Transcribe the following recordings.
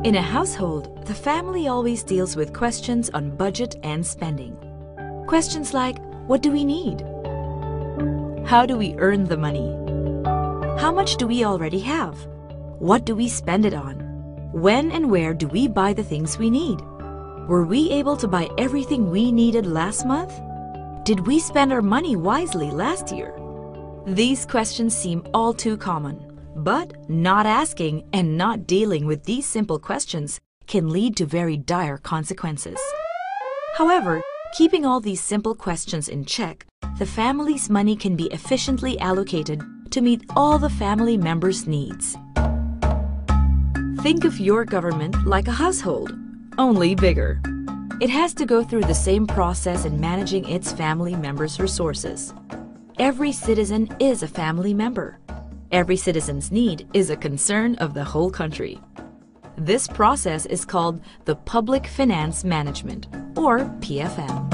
In a household, the family always deals with questions on budget and spending. Questions like, what do we need? How do we earn the money? How much do we already have? What do we spend it on? When and where do we buy the things we need? Were we able to buy everything we needed last month? Did we spend our money wisely last year? These questions seem all too common. But not asking and not dealing with these simple questions can lead to very dire consequences. However, keeping all these simple questions in check, the family's money can be efficiently allocated to meet all the family members' needs. Think of your government like a household, only bigger. It has to go through the same process in managing its family members' resources. Every citizen is a family member. Every citizen's need is a concern of the whole country. This process is called the Public Finance Management, or PFM.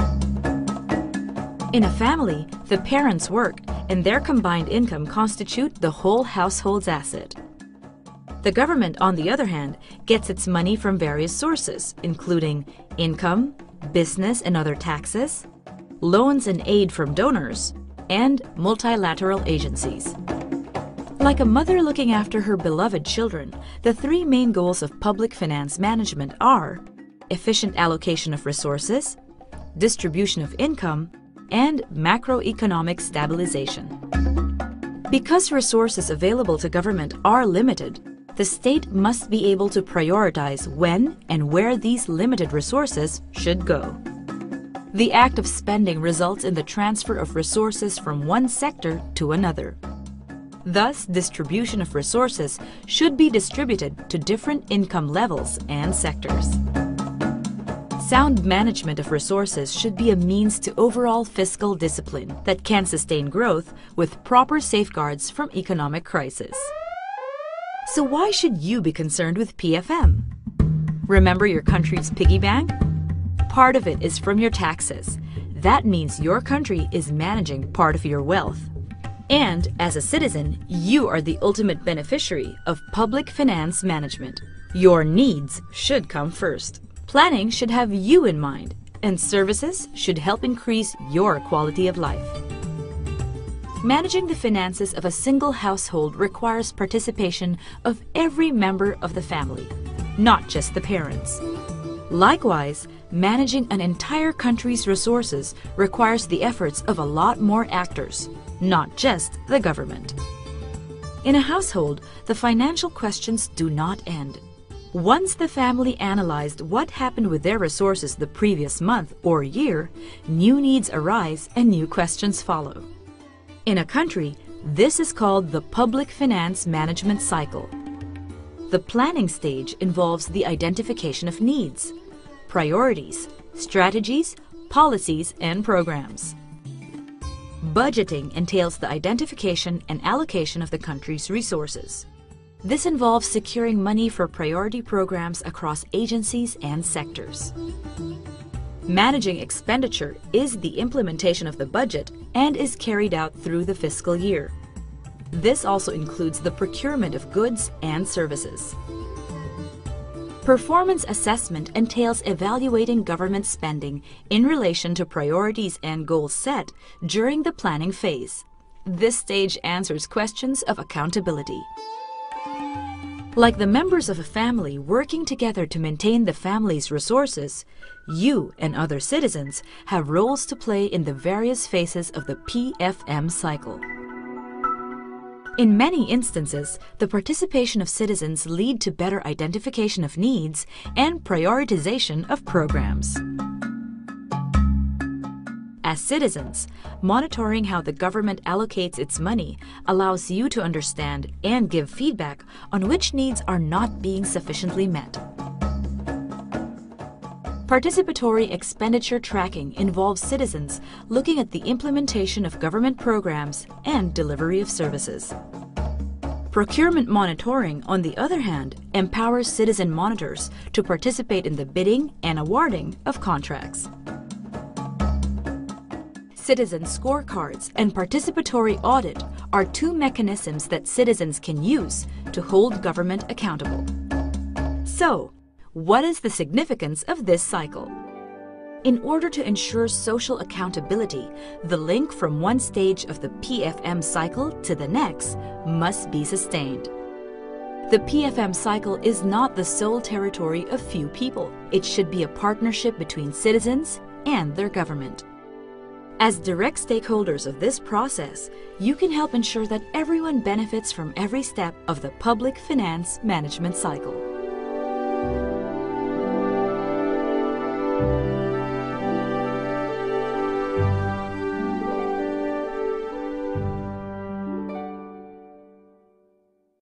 In a family, the parents' work and their combined income constitute the whole household's asset. The government, on the other hand, gets its money from various sources, including income, business and other taxes, loans and aid from donors, and multilateral agencies. Like a mother looking after her beloved children, the three main goals of public finance management are efficient allocation of resources, distribution of income, and macroeconomic stabilization. Because resources available to government are limited, the state must be able to prioritize when and where these limited resources should go. The act of spending results in the transfer of resources from one sector to another. Thus, distribution of resources should be distributed to different income levels and sectors. Sound management of resources should be a means to overall fiscal discipline that can sustain growth with proper safeguards from economic crisis. So why should you be concerned with PFM? Remember your country's piggy bank? Part of it is from your taxes. That means your country is managing part of your wealth. And as a citizen, you are the ultimate beneficiary of public finance management. Your needs should come first. Planning should have you in mind, and services should help increase your quality of life. Managing the finances of a single household requires participation of every member of the family, not just the parents. Likewise, managing an entire country's resources requires the efforts of a lot more actors, not just the government. In a household, the financial questions do not end. Once the family analyzed what happened with their resources the previous month or year, new needs arise and new questions follow. In a country, this is called the public finance management cycle. The planning stage involves the identification of needs, priorities, strategies, policies, and programs. Budgeting entails the identification and allocation of the country's resources. This involves securing money for priority programs across agencies and sectors. Managing expenditure is the implementation of the budget and is carried out through the fiscal year. This also includes the procurement of goods and services. Performance assessment entails evaluating government spending in relation to priorities and goals set during the planning phase. This stage answers questions of accountability. Like the members of a family working together to maintain the family's resources, you and other citizens have roles to play in the various phases of the PFM cycle. In many instances, the participation of citizens lead to better identification of needs and prioritization of programs. As citizens, monitoring how the government allocates its money allows you to understand and give feedback on which needs are not being sufficiently met. Participatory expenditure tracking involves citizens looking at the implementation of government programs and delivery of services. Procurement monitoring, on the other hand, empowers citizen monitors to participate in the bidding and awarding of contracts. Citizen scorecards and participatory audit are two mechanisms that citizens can use to hold government accountable. So, what is the significance of this cycle? In order to ensure social accountability, the link from one stage of the PFM cycle to the next must be sustained. The PFM cycle is not the sole territory of few people. It should be a partnership between citizens and their government. As direct stakeholders of this process, you can help ensure that everyone benefits from every step of the public finance management cycle.